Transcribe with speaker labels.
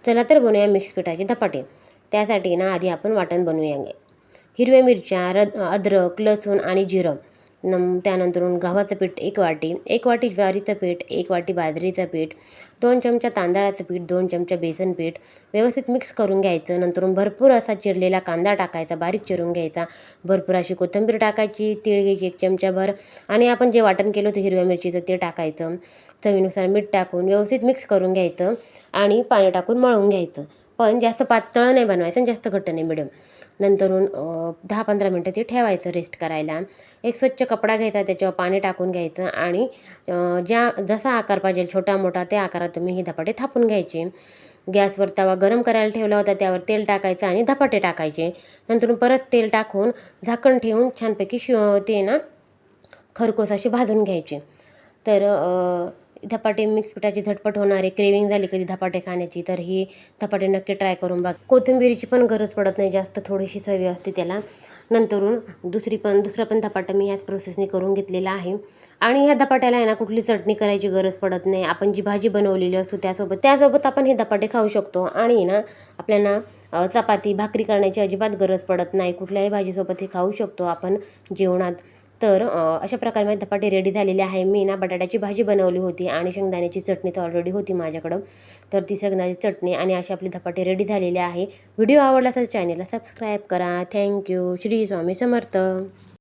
Speaker 1: चला तर बनवूया मिक्स पिठाचे धपाटे. त्यासाठी ना आधी आपण वाटण बनवूया. हिरव्या मिरच्या, अद्रक, लसूण आणि जिरं. त्यानंतरून गव्हाचं पीठ 1 वाटी, 1 वाटी ज्वारीचं पीठ, 1 वाटी बाजरीचं पीठ, 2 चमचा तांदळाचं पीठ, 2 चमचा बेसन पीठ व्यवस्थित मिक्स करून घ्यायचं. नंतरून भरपूर असा चिरलेला कांदा टाकायचा, बारीक चिरून घ्यायचा. भरपूर अशी कोथिंबीर टाकायची, तीळ घ्यायची 1 चमचाभर आणि आपण जे वाटण केलं होतं हिरव्या मिरचीचं ते टाकायचं. चवीनुसार मीठ टाकून व्यवस्थित मिक्स करून घ्यायचं आणि पाणी टाकून मळून घ्यायचं. पण जास्त पातळ नाही बनवायचं आणि जास्त घट्ट नाही, मिडियम. नंतरून 10-15 मिनटं ते ठेवायचं रेस्ट करायला. एक स्वच्छ कपडा घ्यायचा, त्याच्यावर पाणी टाकून घ्यायचं आणि जसा आकार पाहिजे छोटा मोठा त्या आकारात तुम्ही हे धपाटे थापून घ्यायचे. गॅसवर तवा गरम करायला ठेवला होता, त्यावर तेल टाकायचं आणि धपाटे टाकायचे. नंतर परत तेल टाकून झाकण ठेवून छानपैकी ते ना खरपूस अशी भाजून घ्यायचे. तर धपाटे मिक्स पिठाची झटपट होणारे, क्रेविंग झाली कधी धपाटे खाण्याची तर ही धपाटे नक्की ट्राय करून बघा. कोथिंबीरीची पण गरज पडत नाही जास्त, थोडीशी चवी असते त्याला. नंतरून दुसरा पण धपाटा मी ह्याच प्रोसेसने करून घेतलेला आहे. आणि ह्या धपाट्याला आहे ना कुठली चटणी करायची गरज पडत नाही. आपण जी भाजी बनवलेली असतो त्यासोबत आपण हे धपाटे खाऊ शकतो. आणि ना आपल्याला चपाती भाकरी करण्याची अजिबात गरज पडत नाही. कुठल्याही भाजीसोबत हे खाऊ शकतो आपण जेवणात. तर अशा प्रकारे माझे धपाटे रेडी झालेले आहे. मी ना बटाट्याची भाजी बनवली होती आणि शेंगदाण्याची चटणी तर ऑलरेडी होती माझ्याकडं. तर ती शेंगदाण्याची चटणी आणि असे आपले धपाटे रेडी झालेले आहे. व्हिडिओ आवडला असेल चॅनलला सबस्क्राईब करा. थँक्यू. श्री स्वामी समर्थ.